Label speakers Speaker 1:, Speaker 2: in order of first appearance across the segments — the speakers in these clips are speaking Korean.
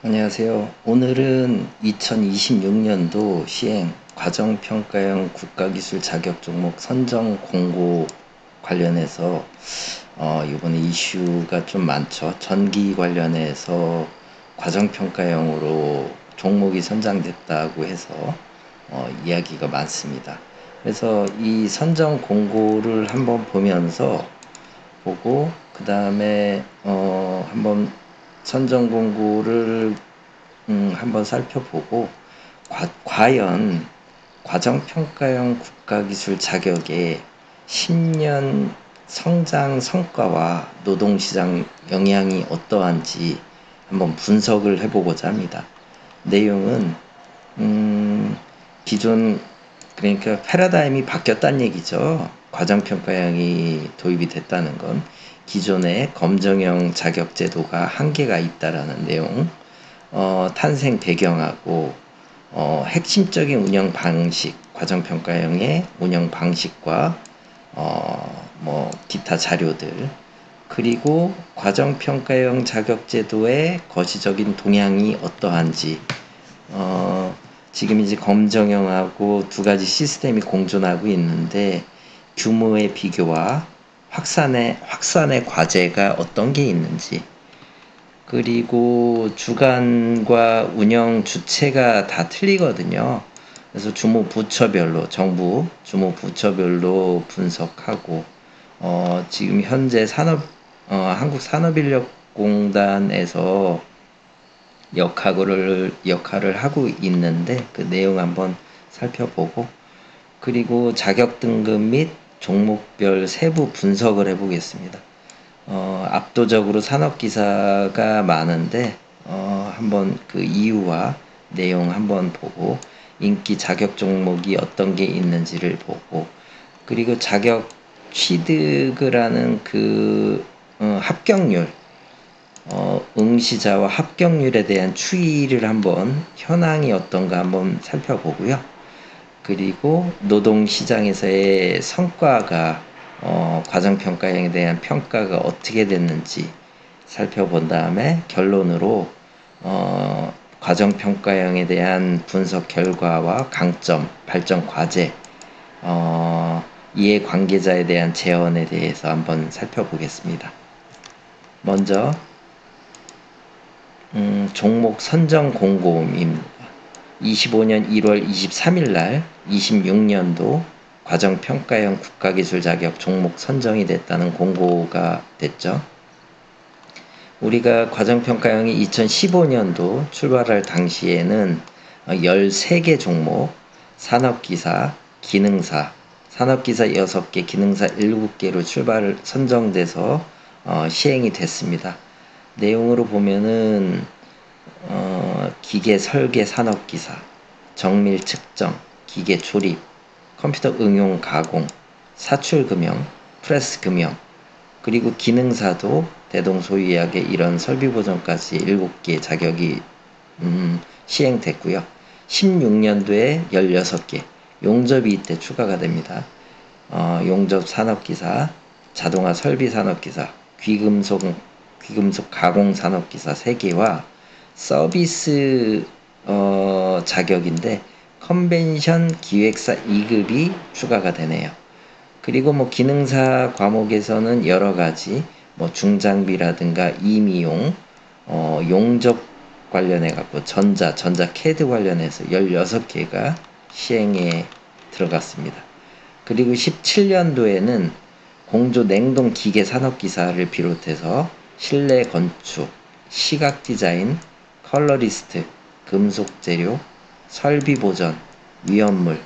Speaker 1: 안녕하세요. 오늘은 2026년도 시행 과정평가형 국가기술 자격 종목 선정 공고 관련해서 이번에 이슈가 좀 많죠. 전기 관련해서 과정평가형으로 종목이 선정됐다고 해서 이야기가 많습니다. 그래서 이 선정 공고를 한번 보고 그 다음에 한번 선정 공고를 한번 살펴보고 과연 과정평가형 국가기술 자격에 10년 성장 성과와 노동시장 영향이 어떠한지 한번 분석을 해보고자 합니다. 내용은 기존 그러니까 패러다임이 바뀌었다는 얘기죠. 과정평가형이 도입이 됐다는 건 기존의 검정형 자격 제도가 한계가 있다라는 내용, 탄생 배경하고 핵심적인 운영 방식, 과정평가형의 운영 방식과 기타 자료들, 그리고 과정평가형 자격제도의 거시적인 동향이 어떠한지, 지금 이제 검정형하고 두 가지 시스템이 공존하고 있는데 규모의 비교와 확산의 과제가 어떤 게 있는지, 그리고 주관과 운영 주체가 다 틀리거든요. 그래서 정부 주무 부처별로 분석하고, 지금 현재 한국산업인력공단에서 역할을 하고 있는데 그 내용 한번 살펴보고, 그리고 자격 등급 및 종목별 세부 분석을 해보겠습니다. 압도적으로 산업기사가 많은데 한번 그 이유와 내용 한번 보고, 인기 자격 종목이 어떤 게 있는지를 보고, 그리고 자격 취득을 하는 합격률, 응시자와 합격률에 대한 추이를 한번 현황이 어떤가 한번 살펴보고요. 그리고 노동시장에서의 성과가 과정평가형에 대한 평가가 어떻게 됐는지 살펴본 다음에 결론으로 과정평가형에 대한 분석 결과와 강점, 발전 과제, 이해관계자에 대한 제언에 대해서 한번 살펴보겠습니다. 먼저 종목 선정 공고입니다. 25년 1월 23일 날 26년도 과정평가형 국가기술 자격 종목 선정이 됐다는 공고가 됐죠. 우리가 과정평가형이 2015년도 출발할 당시에는 13개 종목, 산업기사, 기능사, 산업기사 6개, 기능사 7개로 선정돼서 시행이 됐습니다. 내용으로 보면은 기계 설계 산업기사, 정밀 측정, 기계 조립, 컴퓨터 응용 가공, 사출 금형, 프레스 금형, 그리고 기능사도 대동소이하게 이런 설비 보전까지 7개 자격이 시행됐고요. 16년도에 16개, 용접이 이때 추가가 됩니다. 용접 산업기사, 자동화 설비 산업기사, 귀금속 가공 산업기사 3개와 서비스 자격인데 컨벤션 기획사 2급이 추가가 되네요. 그리고 기능사 과목에서는 여러 가지 중장비라든가 임의용, 용접 관련해 갖고 전자 캐드 관련해서 16개가 시행에 들어갔습니다. 그리고 17년도에는 공조 냉동 기계 산업기사를 비롯해서 실내 건축, 시각 디자인, 컬러리스트, 금속 재료, 설비 보전, 위험물,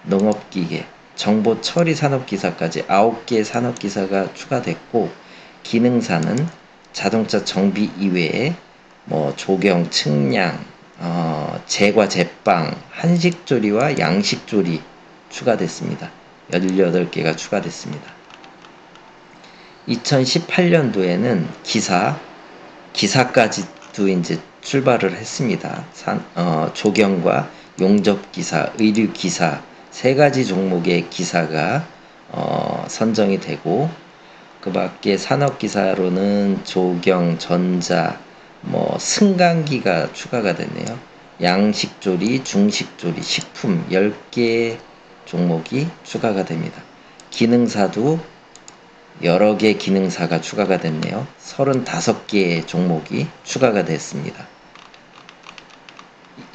Speaker 1: 농업기계, 정보 처리 산업기사까지 9개 산업기사가 추가됐고, 기능사는 자동차 정비 이외에 조경, 측량, 제과 제빵, 한식조리와 양식조리 추가됐습니다. 18개가 추가됐습니다. 2018년도에는 기사까지도 이제 출발을 했습니다. 조경과 용접기사, 의류기사 3가지 종목의 기사가 선정이 되고, 그 밖에 산업기사로는 조경, 전자, 승강기가 추가가 됐네요. 양식조리, 중식조리, 식품 10개 종목이 추가가 됩니다. 기능사도 여러 개 기능사가 추가가 됐네요. 35개의 종목이 추가가 됐습니다.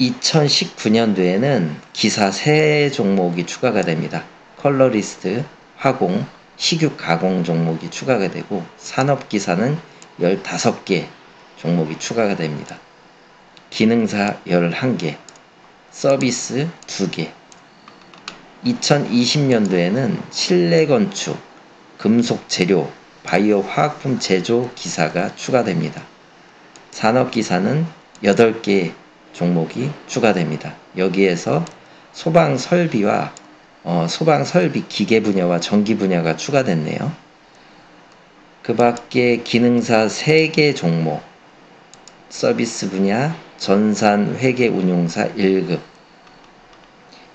Speaker 1: 2019년도에는 기사 3종목이 추가가 됩니다. 컬러리스트, 화공, 식육 가공 종목이 추가가 되고 산업기사는 15개 종목이 추가가 됩니다. 기능사 11개, 서비스 2개. 2020년도에는 실내건축, 금속재료, 바이오 화학품 제조 기사가 추가됩니다. 산업기사는 8개 종목이 추가됩니다. 여기에서 소방설비와 소방설비 기계 분야와 전기 분야가 추가됐네요. 그 밖에 기능사 3개 종목, 서비스 분야, 전산 회계 운용사 1급.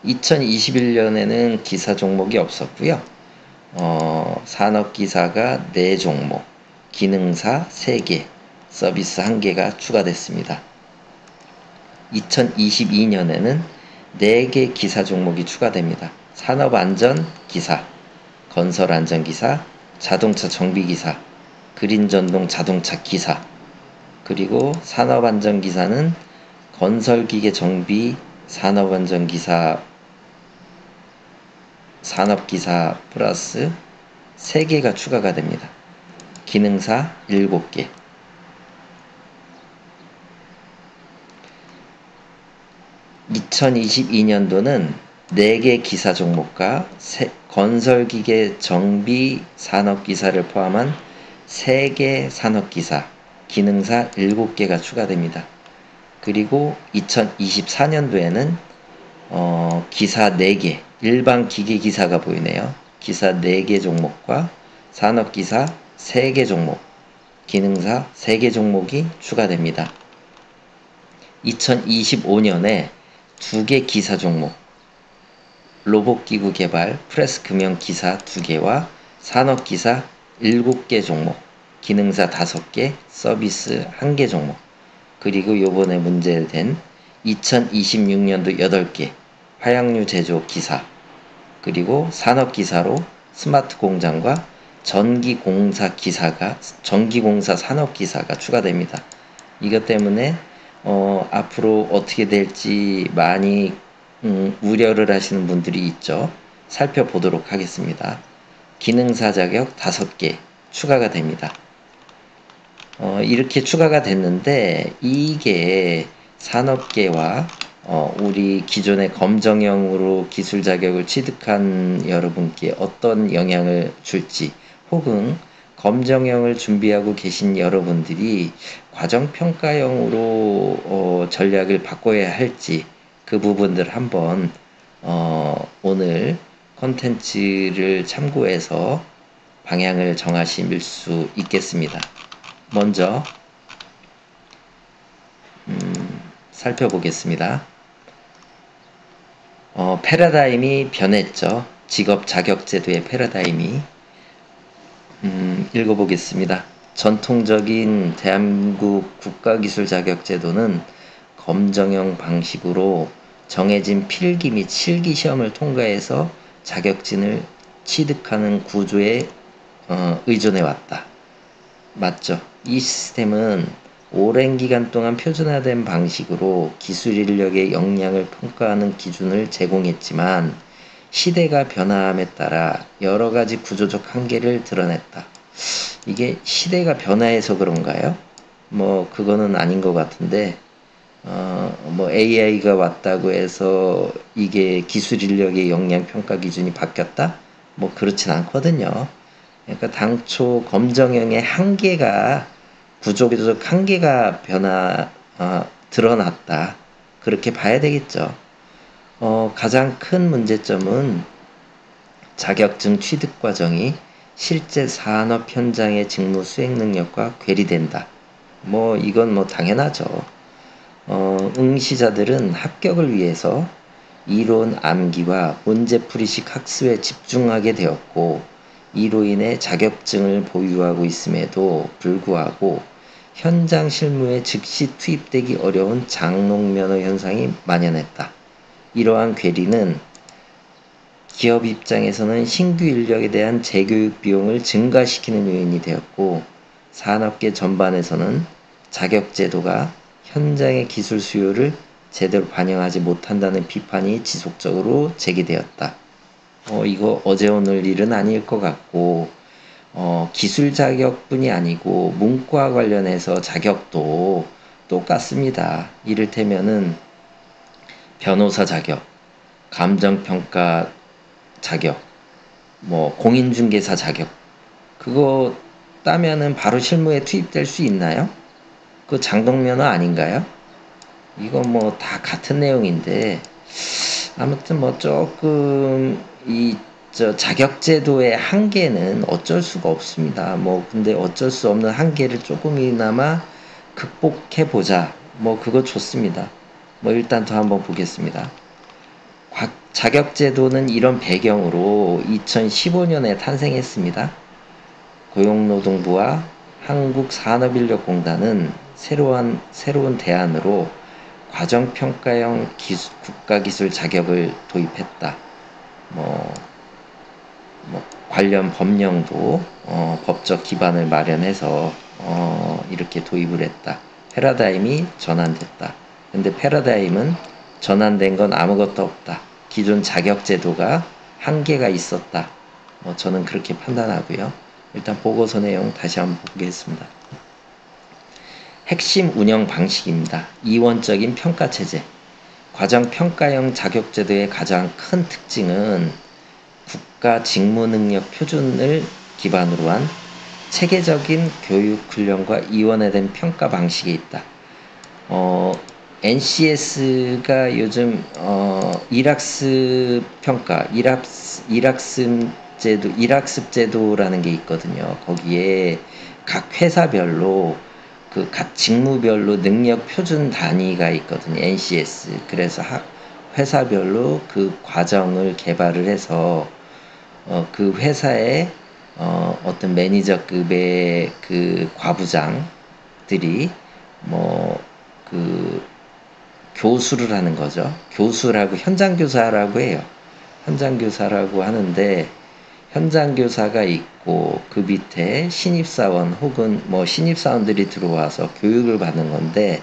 Speaker 1: 2021년에는 기사 종목이 없었고요. 산업기사가 4종목, 기능사 3개, 서비스 1개가 추가됐습니다. 2022년에는 4개 기사 종목이 추가됩니다. 산업안전기사, 건설안전기사, 자동차 정비기사, 그린전동 자동차 기사, 그리고 산업안전기사는 건설기계 정비, 산업안전기사, 산업기사 플러스 3개가 추가가 됩니다. 기능사 7개. 2022년도는 4개 기사 종목과 건설기계 정비 산업기사를 포함한 3개 산업기사, 기능사 7개가 추가됩니다. 그리고 2024년도에는 기사 4개, 일반 기계기사가 보이네요. 기사 4개 종목과 산업기사 3개 종목, 기능사 3개 종목이 추가됩니다. 2025년에 2개 기사 종목, 로봇기구 개발, 프레스 금형 기사 2개와 산업기사 7개 종목, 기능사 5개, 서비스 1개 종목, 그리고 요번에 문제된 2026년도 8개, 화약류 제조 기사, 그리고 산업기사로 스마트 공장과 전기공사 산업기사가 추가됩니다. 이것 때문에 앞으로 어떻게 될지 많이 우려를 하시는 분들이 있죠. 살펴보도록 하겠습니다. 기능사 자격 5개 추가가 됩니다. 이렇게 추가가 됐는데 이게 산업계와 우리 기존의 검정형으로 기술 자격을 취득한 여러분께 어떤 영향을 줄지, 혹은 검정형을 준비하고 계신 여러분들이 과정평가형으로 전략을 바꿔야 할지, 그 부분들 한번 오늘 컨텐츠를 참고해서 방향을 정하실 수 있겠습니다. 먼저 살펴보겠습니다. 패러다임이 변했죠. 직업 자격제도의 패러다임이. 읽어보겠습니다. 전통적인 대한민국 국가기술자격제도는 검정형 방식으로 정해진 필기 및 실기 시험을 통과해서 자격증을 취득하는 구조에 의존해왔다. 맞죠? 이 시스템은 오랜 기간 동안 표준화된 방식으로 기술 인력의 역량을 평가하는 기준을 제공했지만 시대가 변화함에 따라 여러 가지 구조적 한계를 드러냈다. 이게 시대가 변화해서 그런가요? 그거는 아닌 것 같은데, AI가 왔다고 해서 이게 기술 인력의 역량 평가 기준이 바뀌었다? 그렇진 않거든요. 그러니까 당초 검정형의 한계가, 구조적 한계가 드러났다. 그렇게 봐야 되겠죠. 가장 큰 문제점은 자격증 취득 과정이 실제 산업 현장의 직무 수행 능력과 괴리된다. 이건 당연하죠. 응시자들은 합격을 위해서 이론 암기와 문제풀이식 학습에 집중하게 되었고, 이로 인해 자격증을 보유하고 있음에도 불구하고 현장 실무에 즉시 투입되기 어려운 장롱면허 현상이 만연했다. 이러한 괴리는 기업 입장에서는 신규 인력에 대한 재교육 비용을 증가시키는 요인이 되었고, 산업계 전반에서는 자격제도가 현장의 기술 수요를 제대로 반영하지 못한다는 비판이 지속적으로 제기되었다. 이거 어제 오늘 일은 아닐 것 같고, 기술 자격뿐이 아니고 문과 관련해서 자격도 똑같습니다. 이를테면은 변호사 자격, 감정평가 자격, 뭐 공인중개사 자격, 그거 따면은 바로 실무에 투입될 수 있나요? 그 장롱면허 아닌가요? 이거 뭐 다 같은 내용인데, 아무튼 뭐 조금 자격제도의 한계는 어쩔 수가 없습니다. 뭐 근데 어쩔 수 없는 한계를 조금이나마 극복해 보자. 뭐 그거 좋습니다. 뭐 일단 더 한번 보겠습니다. 자격제도는 이런 배경으로 2015년에 탄생했습니다. 고용노동부와 한국산업인력공단은 새로운 대안으로 과정평가형 국가기술 자격을 도입했다. 관련 법령도 법적 기반을 마련해서 이렇게 도입을 했다. 패러다임이 전환됐다. 근데 패러다임은 전환된 건 아무것도 없다. 기존 자격제도가 한계가 있었다. 저는 그렇게 판단하고요. 일단 보고서 내용 다시 한번 보겠습니다. 핵심 운영 방식입니다. 이원적인 평가체제. 과정평가형 자격제도의 가장 큰 특징은 국가 직무능력 표준을 기반으로 한 체계적인 교육 훈련과 이원화된 평가 방식이 있다. NCS가 요즘 일학습 평가, 일학습 제도라는 게 있거든요. 거기에 각 회사별로 각 직무별로 능력 표준 단위가 있거든요. NCS. 그래서 회사별로 그 과정을 개발을 해서 그 회사의 어떤 매니저급의 그 과부장들이 교수를 하는 거죠. 교수라고 현장 교사라고 해요. 현장 교사라고 하는데 현장 교사가 있고 그 밑에 신입사원 혹은 신입사원들이 들어와서 교육을 받는 건데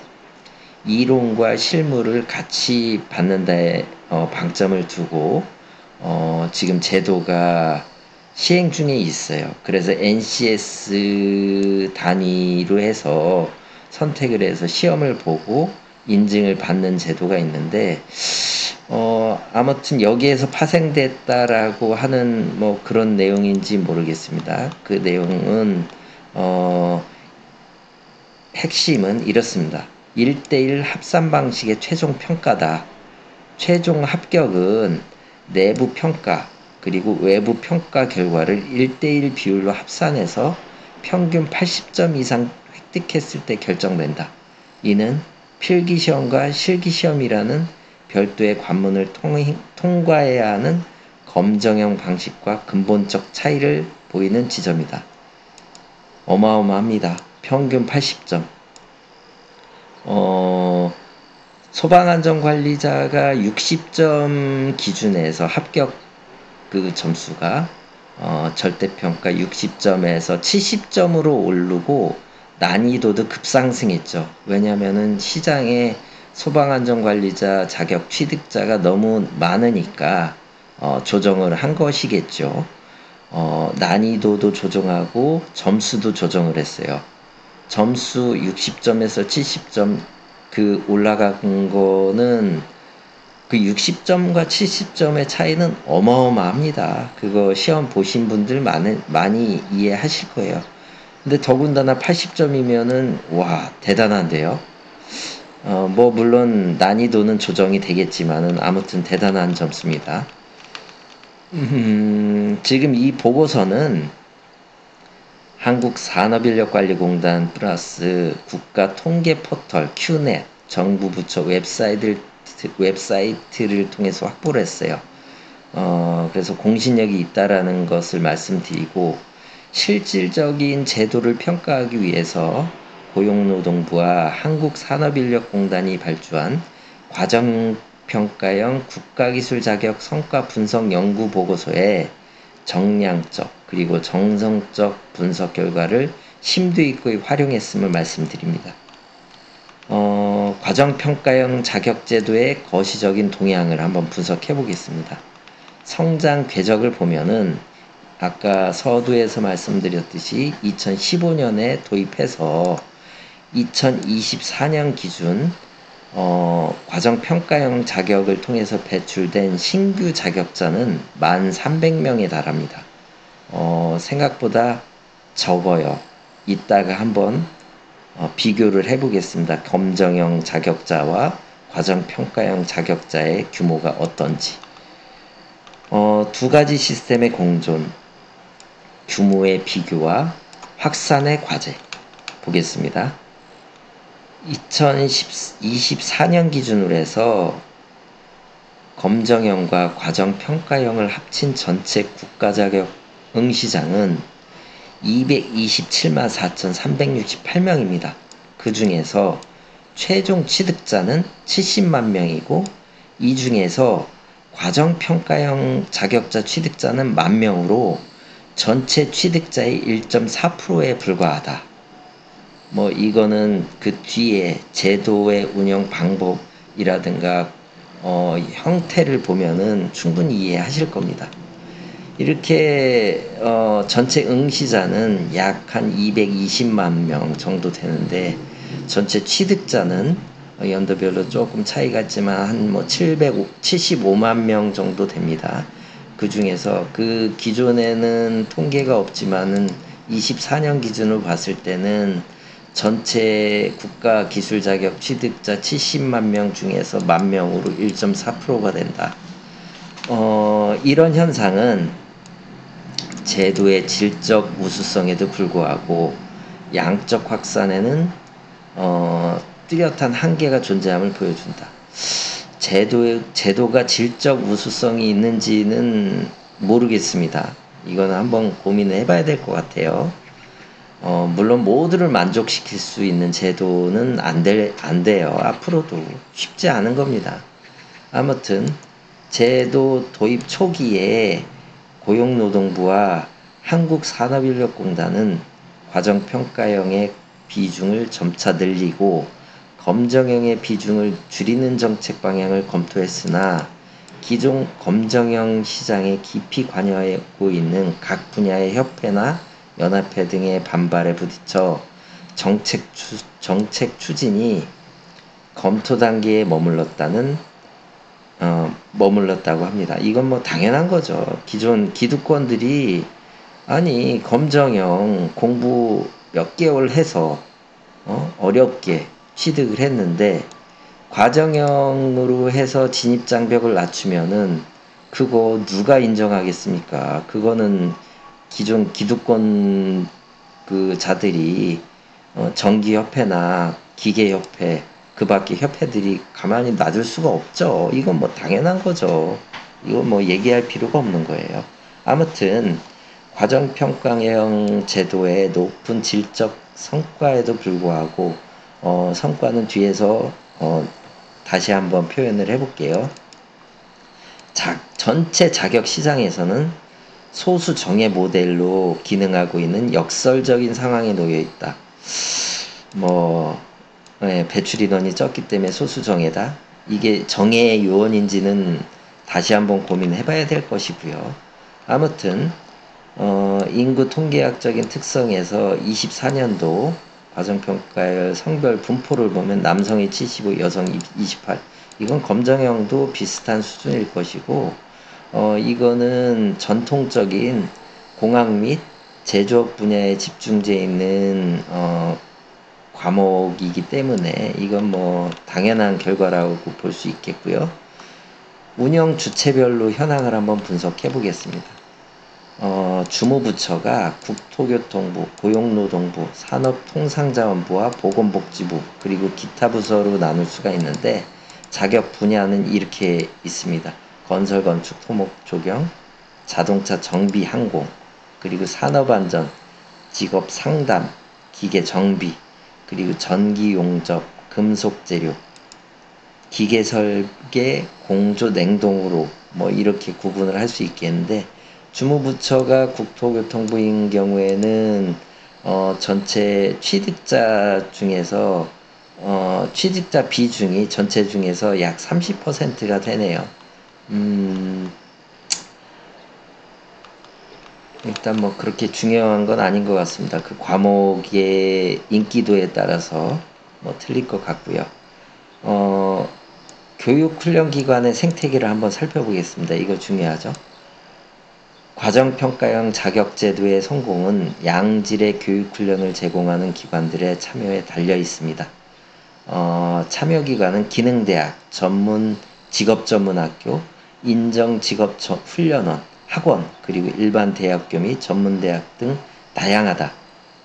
Speaker 1: 이론과 실무를 같이 받는 데 방점을 두고 지금 제도가 시행 중에 있어요. 그래서 NCS 단위로 해서 선택을 해서 시험을 보고 인증을 받는 제도가 있는데 아무튼 여기에서 파생됐다라고 하는 그런 내용인지 모르겠습니다. 그 내용은 핵심은 이렇습니다. 1대1 합산 방식의 최종 평가다. 최종 합격은 내부 평가 그리고 외부 평가 결과를 1대1 비율로 합산해서 평균 80점 이상 획득했을 때 결정된다. 이는 필기시험과 실기시험이라는 별도의 관문을 통과해야 하는 검정형 방식과 근본적 차이를 보이는 지점이다. 어마어마합니다. 평균 80점. 소방안전관리자가 60점 기준에서 합격 그 점수가 절대평가 60점에서 70점으로 오르고 난이도도 급상승했죠. 왜냐면은 시장에 소방안전관리자 자격 취득자가 너무 많으니까 조정을 한 것이겠죠. 난이도도 조정하고 점수도 조정을 했어요. 점수 60점에서 70점 올라간 거는 그 60점과 70점의 차이는 어마어마합니다. 그거 시험 보신 분들 많이 이해하실 거예요. 근데 더군다나 80점이면은 와 대단한데요. 물론 난이도는 조정이 되겠지만은 아무튼 대단한 점수입니다. 지금 이 보고서는 한국산업인력관리공단 플러스 국가통계포털 큐넷 정부 부처 웹사이트를 통해서 확보를 했어요. 그래서 공신력이 있다라는 것을 말씀드리고 실질적인 제도를 평가하기 위해서 고용노동부와 한국산업인력공단이 발주한 과정평가형 국가기술자격 성과 분석 연구 보고서에 정량적 그리고 정성적 분석 결과를 심도 있고 활용했음을 말씀드립니다. 과정평가형 자격제도의 거시적인 동향을 한번 분석해 보겠습니다. 성장 궤적을 보면은 아까 서두에서 말씀드렸듯이 2015년에 도입해서 2024년 기준 과정평가형 자격을 통해서 배출된 신규 자격자는 1,300명에 달합니다. 생각보다 적어요. 이따가 한번 비교를 해보겠습니다. 검정형 자격자와 과정평가형 자격자의 규모가 어떤지. 두 가지 시스템의 공존, 규모의 비교와 확산의 과제 보겠습니다. 2024년 기준으로 해서 검정형과 과정평가형을 합친 전체 국가자격 응시장은 227만 4,368명입니다. 그 중에서 최종 취득자는 70만 명이고 이 중에서 과정평가형 자격자 취득자는 10,000명으로 전체 취득자의 1.4%에 불과하다. 이거는 그 뒤에 제도의 운영 방법이라든가 형태를 보면은 충분히 이해하실 겁니다. 이렇게 전체 응시자는 약 한 220만 명 정도 되는데 전체 취득자는 연도별로 조금 차이가 있지만 한 775만 명 정도 됩니다. 그 중에서 그 기존에는 통계가 없지만은 24년 기준으로 봤을 때는 전체 국가 기술 자격 취득자 70만 명 중에서 10,000명으로 1.4%가 된다. 이런 현상은 제도의 질적 우수성에도 불구하고 양적 확산에는 뚜렷한 한계가 존재함을 보여준다. 제도가 질적 우수성이 있는지는 모르겠습니다. 이거는 한번 고민을 해봐야 될 것 같아요. 물론 모두를 만족시킬 수 있는 제도는 안 돼요. 앞으로도 쉽지 않은 겁니다. 아무튼 제도 도입 초기에 고용노동부와 한국산업인력공단은 과정평가형의 비중을 점차 늘리고 검정형의 비중을 줄이는 정책 방향을 검토했으나 기존 검정형 시장에 깊이 관여하고 있는 각 분야의 협회나 연합회 등의 반발에 부딪혀 정책 추진이 검토 단계에 머물렀다고 합니다. 이건 당연한 거죠. 기존 기득권들이 아니 검정형 공부 몇 개월 해서 어렵게 취득을 했는데 과정형으로 해서 진입장벽을 낮추면은 그거 누가 인정하겠습니까? 그거는 기존 기득권 그 자들이 전기협회나 기계협회 그 밖에 협회들이 가만히 놔둘 수가 없죠. 이건 당연한 거죠. 이건 얘기할 필요가 없는 거예요. 아무튼 과정평가형 제도의 높은 질적 성과에도 불구하고 성과는 뒤에서 다시 한번 표현을 해볼게요. 전체 자격 시장에서는 소수 정예 모델로 기능하고 있는 역설적인 상황에 놓여 있다. 배출 인원이 적기 때문에 소수 정예다. 이게 정예의 요원인지는 다시 한번 고민해봐야 될 것이고요. 아무튼 인구 통계학적인 특성에서 24년도 과정평가열 성별 분포를 보면 남성이 75, 여성이 28. 이건 검정형도 비슷한 수준일 것이고 이거는 전통적인 공학 및 제조업 분야에 집중돼 있는 과목이기 때문에 이건 당연한 결과라고 볼 수 있겠고요. 운영 주체별로 현황을 한번 분석해 보겠습니다. 주무부처가 국토교통부, 고용노동부, 산업통상자원부와 보건복지부 그리고 기타 부서로 나눌 수가 있는데 자격 분야는 이렇게 있습니다. 건설, 건축, 토목, 조경, 자동차, 정비, 항공, 그리고 산업안전, 직업 상담, 기계 정비, 그리고 전기 용접, 금속 재료, 기계 설계, 공조 냉동으로 뭐 이렇게 구분을 할 수 있겠는데, 주무부처가 국토교통부인 경우에는 전체 취득자 중에서 취직자 비중이 전체 중에서 약 30%가 되네요. 일단 뭐 그렇게 중요한 건 아닌 것 같습니다. 그 과목의 인기도에 따라서 뭐 틀릴 것 같고요. 교육훈련기관의 생태계를 한번 살펴보겠습니다. 이거 중요하죠. 과정평가형 자격제도의 성공은 양질의 교육훈련을 제공하는 기관들의 참여에 달려 있습니다. 참여기관은 기능대학, 전문 직업전문학교, 인정직업훈련원, 학원, 그리고 일반 대학교 및 전문대학 등 다양하다.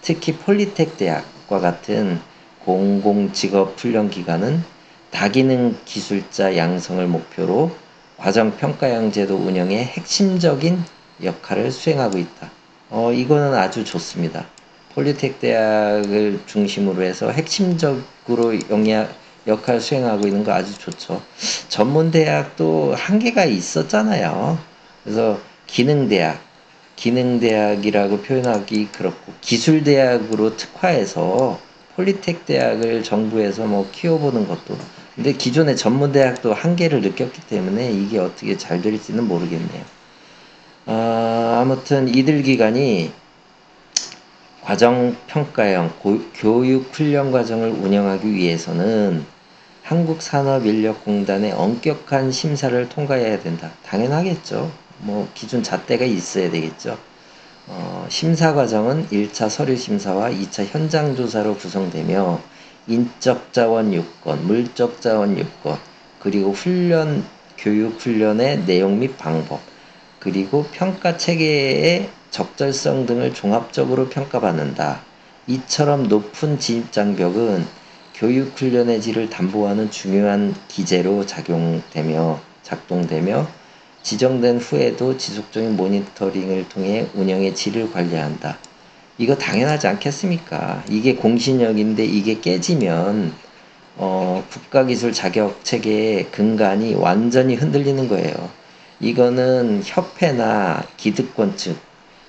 Speaker 1: 특히 폴리텍 대학과 같은 공공직업훈련기관은 다기능 기술자 양성을 목표로 과정평가형 제도 운영에 핵심적인 역할을 수행하고 있다. 이거는 아주 좋습니다. 폴리텍 대학을 중심으로 해서 핵심적으로 역할을 수행하고 있는 거 아주 좋죠. 전문대학도 한계가 있었잖아요. 그래서 기능대학이라고 표현하기 그렇고, 기술대학으로 특화해서 폴리텍 대학을 정부에서 뭐 키워보는 것도, 근데 기존의 전문대학도 한계를 느꼈기 때문에 이게 어떻게 잘 될지는 모르겠네요. 아무튼 이들 기관이 과정평가형 교육훈련 과정을 운영하기 위해서는 한국산업인력공단의 엄격한 심사를 통과해야 된다. 당연하겠죠. 뭐 기준 잣대가 있어야 되겠죠. 심사 과정은 1차 서류 심사와 2차 현장 조사로 구성되며 인적 자원 요건, 물적 자원 요건, 그리고 교육 훈련의 내용 및 방법, 그리고 평가 체계의 적절성 등을 종합적으로 평가받는다. 이처럼 높은 진입장벽은 교육훈련의 질을 담보하는 중요한 기제로 작동되며 지정된 후에도 지속적인 모니터링을 통해 운영의 질을 관리한다. 이거 당연하지 않겠습니까? 이게 공신력인데 이게 깨지면 국가기술 자격 체계의 근간이 완전히 흔들리는 거예요. 이거는 협회나 기득권 측,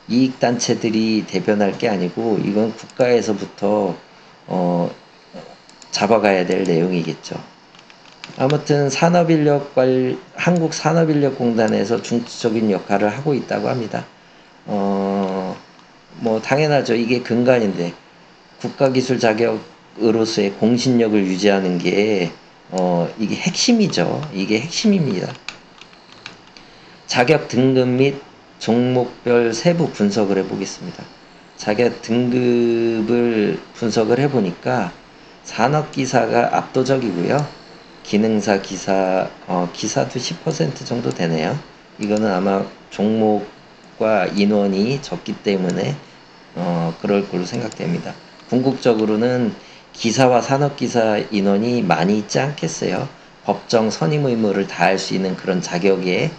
Speaker 1: 이익단체들이 대변할 게 아니고 이건 국가에서부터 잡아가야 될 내용이겠죠. 아무튼 한국산업인력공단에서 중추적인 역할을 하고 있다고 합니다. 뭐 당연하죠. 이게 근간인데 국가기술 자격으로서의 공신력을 유지하는 게 이게 핵심이죠. 이게 핵심입니다. 자격 등급 및 종목별 세부 분석을 해보겠습니다. 자격 등급을 분석을 해보니까 산업기사가 압도적이고요. 기능사, 기사도 10% 정도 되네요. 이거는 아마 종목과 인원이 적기 때문에 그럴 걸로 생각됩니다. 궁극적으로는 기사와 산업기사 인원이 많이 있지 않겠어요. 법정 선임 의무를 다할 수 있는 그런 자격에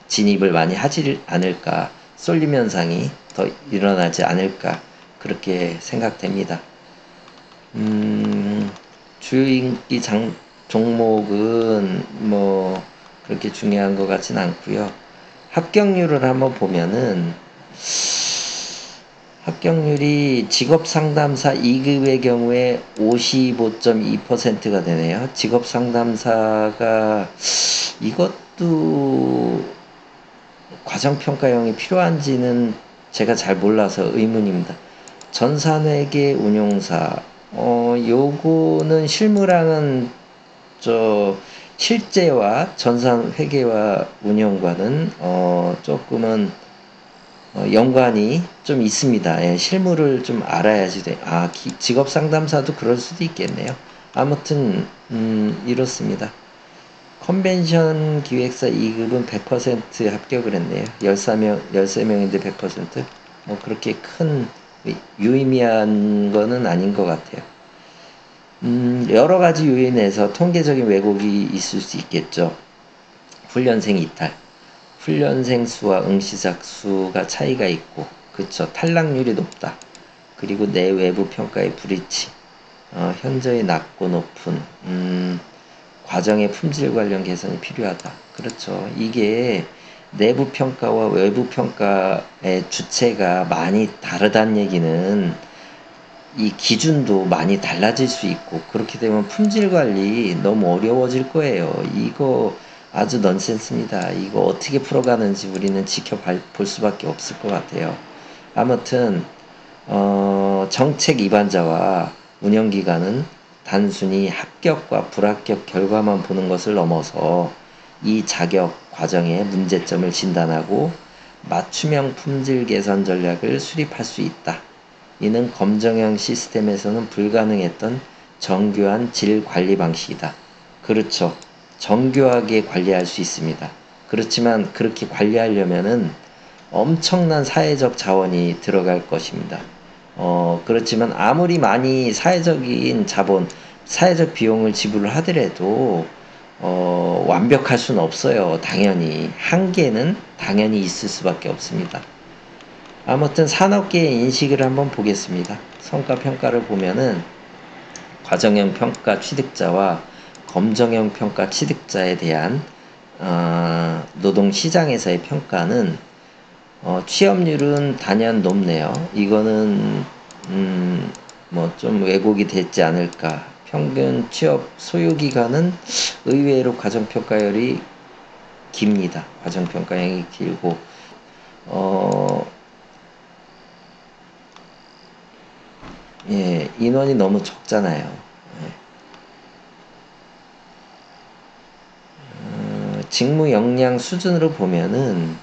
Speaker 1: 진입을 많이 하지 않을까, 쏠림 현상이 더 일어나지 않을까, 그렇게 생각됩니다. 주요 인기 종목은 뭐 그렇게 중요한 것 같진 않고요. 합격률을 한번 보면은 합격률이 직업상담사 2급의 경우에 55.2%가 되네요. 직업상담사가 이것도 과정평가형이 필요한지는 제가 잘 몰라서 의문입니다. 전산회계 운용사, 요거는 실무랑은 실제와 전산회계와 운영과는 조금은 연관이 좀 있습니다. 예, 실무를 좀 알아야지 돼. 직업상담사도 그럴 수도 있겠네요. 아무튼 이렇습니다. 컨벤션 기획사 2급은 100% 합격을 했네요. 13명인데 100%? 뭐 그렇게 큰 유의미한 거는 아닌 것 같아요. 여러 가지 요인에서 통계적인 왜곡이 있을 수 있겠죠. 훈련생 이탈, 훈련생 수와 응시작 수가 차이가 있고, 그쵸. 탈락률이 높다. 그리고 내외부 평가의 불일치, 현저히 낮고 높은, 과정의 품질 관련 개선이 필요하다. 그렇죠. 이게 내부 평가와 외부 평가의 주체가 많이 다르다는 얘기는 이 기준도 많이 달라질 수 있고, 그렇게 되면 품질 관리 너무 어려워질 거예요. 이거 아주 넌센스입니다. 이거 어떻게 풀어가는지 우리는 지켜볼 수밖에 없을 것 같아요. 아무튼 정책 위반자와 운영기관은 단순히 합격과 불합격 결과만 보는 것을 넘어서 이 자격 과정의 문제점을 진단하고 맞춤형 품질 개선 전략을 수립할 수 있다. 이는 검정형 시스템에서는 불가능했던 정교한 질 관리 방식이다. 그렇죠. 정교하게 관리할 수 있습니다. 그렇지만 그렇게 관리하려면은 엄청난 사회적 자원이 들어갈 것입니다. 그렇지만 아무리 많이 사회적인 자본, 사회적 비용을 지불을 하더라도 완벽할 수는 없어요. 당연히 한계는 당연히 있을 수밖에 없습니다. 아무튼 산업계의 인식을 한번 보겠습니다. 성과평가를 보면은 과정형 평가 취득자와 검정형 평가 취득자에 대한 노동시장에서의 평가는 취업률은 단연 높네요. 이거는 뭐 좀 왜곡이 됐지 않을까. 평균 취업 소요기간은 의외로 과정평가열이 깁니다. 과정평가형이 길고 예, 인원이 너무 적잖아요. 직무 역량 수준으로 보면은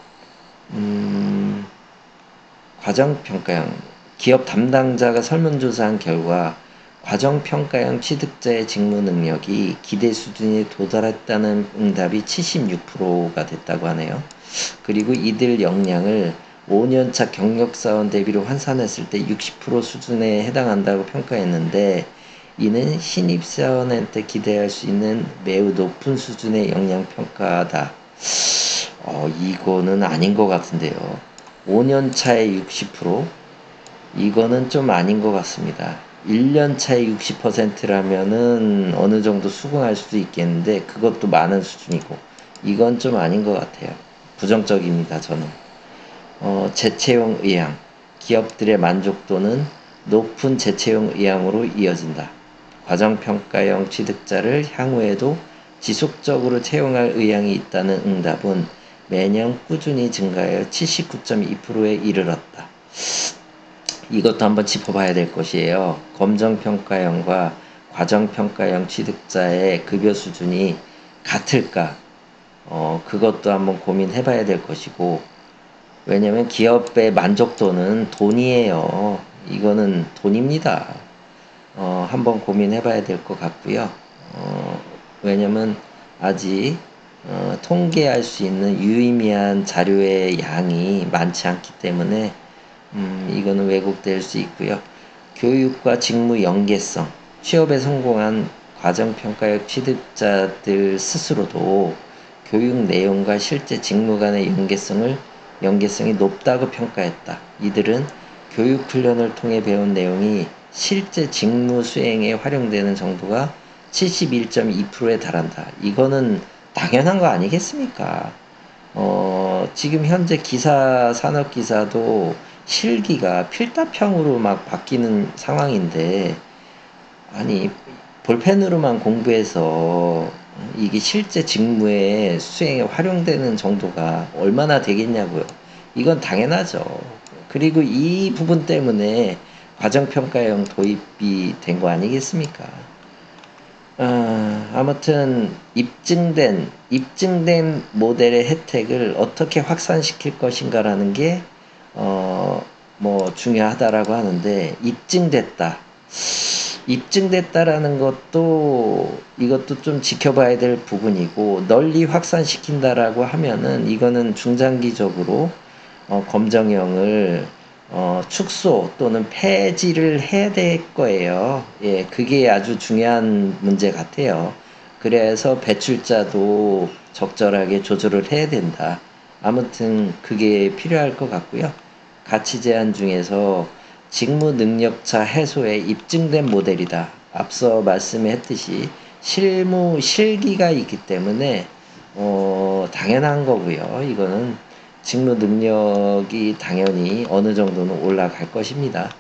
Speaker 1: 과정평가형 기업 담당자가 설문조사한 결과 과정평가형 취득자의 직무 능력이 기대 수준에 도달했다는 응답이 76%가 됐다고 하네요. 그리고 이들 역량을 5년차 경력사원 대비로 환산했을 때 60% 수준에 해당한다고 평가했는데, 이는 신입사원한테 기대할 수 있는 매우 높은 수준의 역량평가다. 이거는 아닌 것 같은데요. 5년 차에 60%? 이거는 좀 아닌 것 같습니다. 1년 차에 60%라면은 어느 정도 수긍할 수도 있겠는데, 그것도 많은 수준이고, 이건 좀 아닌 것 같아요. 부정적입니다, 저는. 재채용 의향. 기업들의 만족도는 높은 재채용 의향으로 이어진다. 과정평가형 취득자를 향후에도 지속적으로 채용할 의향이 있다는 응답은 매년 꾸준히 증가하여 79.2%에 이르렀다. 이것도 한번 짚어봐야 될 것이에요. 검정평가형과 과정평가형 취득자의 급여 수준이 같을까? 그것도 한번 고민해봐야 될 것이고, 왜냐면 기업의 만족도는 돈이에요. 이거는 돈입니다. 한번 고민해봐야 될 것 같고요. 왜냐면 아직 통계할 수 있는 유의미한 자료의 양이 많지 않기 때문에 이거는 왜곡될 수 있고요. 교육과 직무 연계성, 취업에 성공한 과정평가형 취득자들 스스로도 교육 내용과 실제 직무 간의 연계성이 높다고 평가했다. 이들은 교육훈련을 통해 배운 내용이 실제 직무 수행에 활용되는 정도가 71.2%에 달한다. 이거는 당연한 거 아니겠습니까? 지금 현재 산업기사도 실기가 필답형으로 막 바뀌는 상황인데, 아니, 볼펜으로만 공부해서 이게 실제 직무에 수행에 활용되는 정도가 얼마나 되겠냐고요. 이건 당연하죠. 그리고 이 부분 때문에 과정평가형 도입이 된 거 아니겠습니까? 아무튼 입증된 모델의 혜택을 어떻게 확산시킬 것인가라는 게 뭐 중요하다라고 하는데, 입증됐다라는 것도 이것도 좀 지켜봐야 될 부분이고, 널리 확산시킨다라고 하면은 이거는 중장기적으로 검정형을 축소 또는 폐지를 해야 될 거예요. 예, 그게 아주 중요한 문제 같아요. 그래서 배출자도 적절하게 조절을 해야 된다. 아무튼 그게 필요할 것 같고요. 가치 제한 중에서 직무 능력차 해소에 입증된 모델이다. 앞서 말씀했듯이 실무 실기가 있기 때문에 당연한 거고요. 이거는 직무 능력이 당연히 어느 정도는 올라갈 것입니다.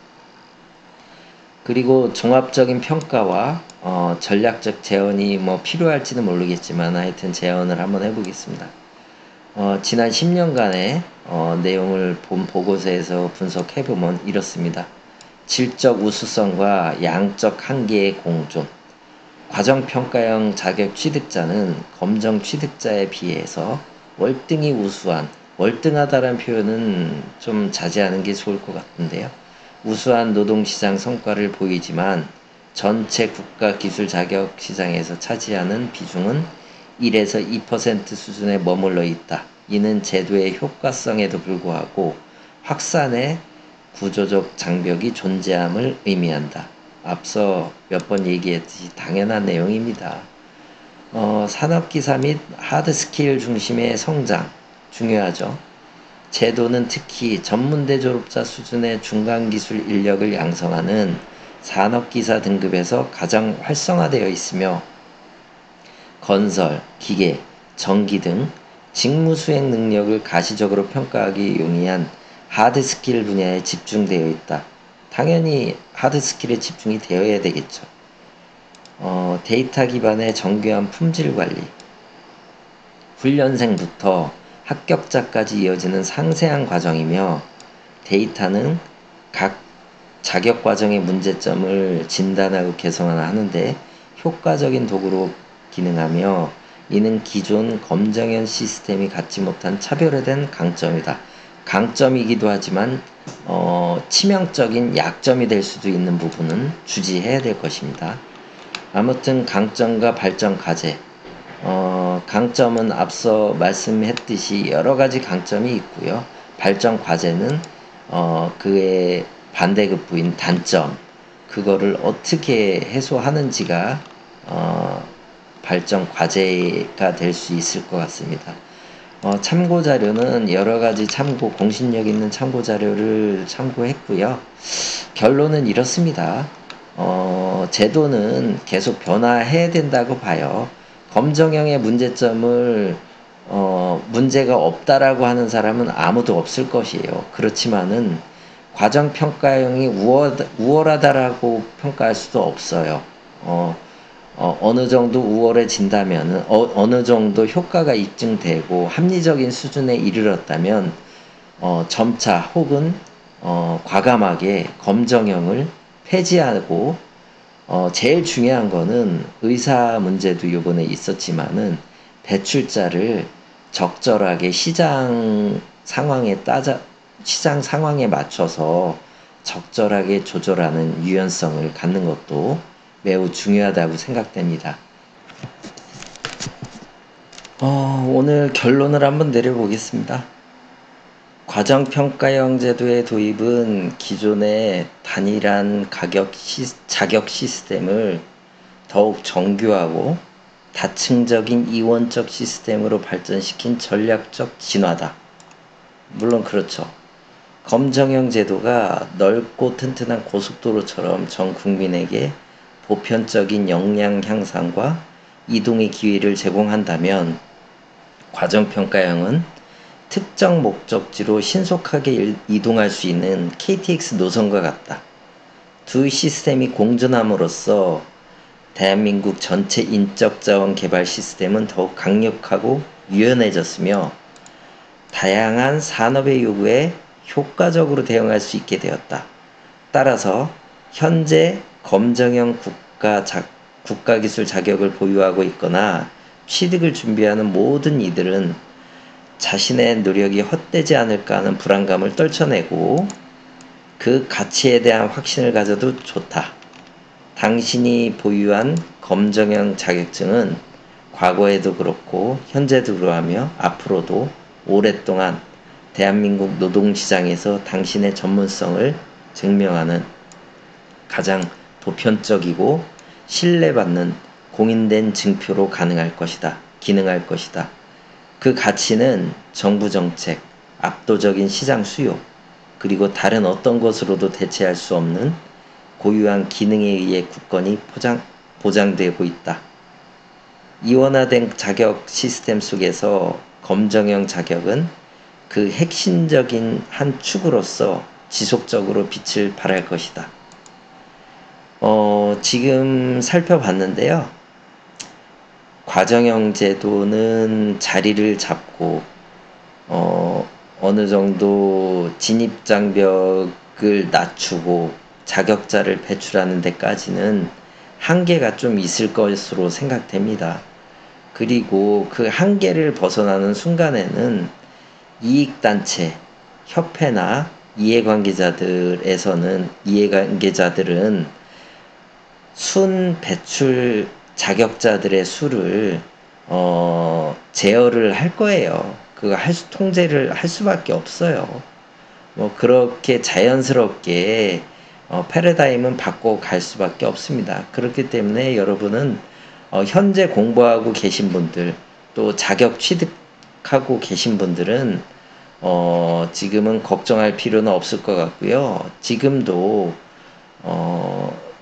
Speaker 1: 그리고 종합적인 평가와 전략적 재원이 뭐 필요할지는 모르겠지만 하여튼 재원을 한번 해보겠습니다. 지난 10년간의 내용을 본 보고서에서 분석해보면 이렇습니다. 질적 우수성과 양적 한계의 공존. 과정평가형 자격 취득자는 검정 취득자에 비해서 월등히 우수한, 월등하다라는 표현은 좀 자제하는 게 좋을 것 같은데요. 우수한 노동시장 성과를 보이지만 전체 국가기술 자격 시장에서 차지하는 비중은 1에서 2% 수준에 머물러 있다. 이는 제도의 효과성에도 불구하고 확산의 구조적 장벽이 존재함을 의미한다. 앞서 몇 번 얘기했듯이 당연한 내용입니다. 산업기사 및 하드스킬 중심의 성장 중요하죠. 제도는 특히 전문대 졸업자 수준의 중간기술 인력을 양성하는 산업기사 등급에서 가장 활성화되어 있으며 건설, 기계, 전기 등 직무 수행 능력을 가시적으로 평가하기 용이한 하드스킬 분야에 집중되어 있다. 당연히 하드스킬에 집중이 되어야 되겠죠. 데이터 기반의 정교한 품질 관리, 훈련생부터 합격자까지 이어지는 상세한 과정이며 데이터는 각 자격 과정의 문제점을 진단하고 개선하는데 효과적인 도구로 기능하며 이는 기존 검정형 시스템이 갖지 못한 차별화된 강점이다. 강점이기도 하지만 치명적인 약점이 될 수도 있는 부분은 주지해야 될 것입니다. 아무튼 강점과 발전 과제. 강점은 앞서 말씀했듯이 여러 가지 강점이 있고요. 발전 과제는 그의 반대급부인 단점, 그거를 어떻게 해소하는지가 발전 과제가 될 수 있을 것 같습니다. 참고 자료는 여러 가지 공신력 있는 참고 자료를 참고했고요. 결론은 이렇습니다. 제도는 계속 변화해야 된다고 봐요. 검정형의 문제점을 문제가 없다라고 하는 사람은 아무도 없을 것이에요. 그렇지만은 과정평가형이 우월하다라고 평가할 수도 없어요. 어느 정도 우월해진다면, 어느 정도 효과가 입증되고 합리적인 수준에 이르렀다면 점차 혹은 과감하게 검정형을 폐지하고 제일 중요한 거는 의사 문제도 요번에 있었지만은 배출자를 적절하게 시장 상황에 맞춰서 적절하게 조절하는 유연성을 갖는 것도 매우 중요하다고 생각됩니다. 오늘 결론을 한번 내려보겠습니다. 과정평가형 제도의 도입은 기존의 단일한 자격 시스템을 더욱 정교하고 다층적인 이원적 시스템으로 발전시킨 전략적 진화다. 물론 그렇죠. 검정형 제도가 넓고 튼튼한 고속도로처럼 전 국민에게 보편적인 역량 향상과 이동의 기회를 제공한다면 과정평가형은 특정 목적지로 신속하게 이동할 수 있는 KTX 노선과 같다. 두 시스템이 공존함으로써 대한민국 전체 인적자원 개발 시스템은 더욱 강력하고 유연해졌으며 다양한 산업의 요구에 효과적으로 대응할 수 있게 되었다. 따라서 현재 검정형 국가기술 자격을 보유하고 있거나 취득을 준비하는 모든 이들은 자신의 노력이 헛되지 않을까 하는 불안감을 떨쳐내고 그 가치에 대한 확신을 가져도 좋다. 당신이 보유한 검정형 자격증은 과거에도 그렇고 현재도 그러하며 앞으로도 오랫동안 대한민국 노동시장에서 당신의 전문성을 증명하는 가장 보편적이고 신뢰받는 공인된 증표로 기능할 것이다. 그 가치는 정부 정책, 압도적인 시장 수요, 그리고 다른 어떤 것으로도 대체할 수 없는 고유한 기능에 의해 굳건히 보장되고 있다. 이원화된 자격 시스템 속에서 검정형 자격은 그 핵심적인 한 축으로서 지속적으로 빛을 발할 것이다. 지금 살펴봤는데요. 과정형 제도는 자리를 잡고 어느 정도 진입장벽을 낮추고 자격자를 배출하는 데까지는 한계가 좀 있을 것으로 생각됩니다. 그리고 그 한계를 벗어나는 순간에는 이익단체, 협회나 이해관계자들은 순 배출 자격자들의 수를 제어를 할 거예요. 그거 통제를 할 수밖에 없어요. 뭐 그렇게 자연스럽게 패러다임은 바꿔 갈 수밖에 없습니다. 그렇기 때문에 여러분은 현재 공부하고 계신 분들, 또 자격 취득하고 계신 분들은 지금은 걱정할 필요는 없을 것 같고요. 지금도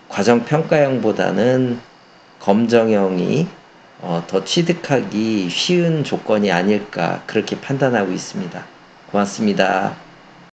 Speaker 1: 과정평가형보다는 검정형이 더 취득하기 쉬운 조건이 아닐까 그렇게 판단하고 있습니다. 고맙습니다.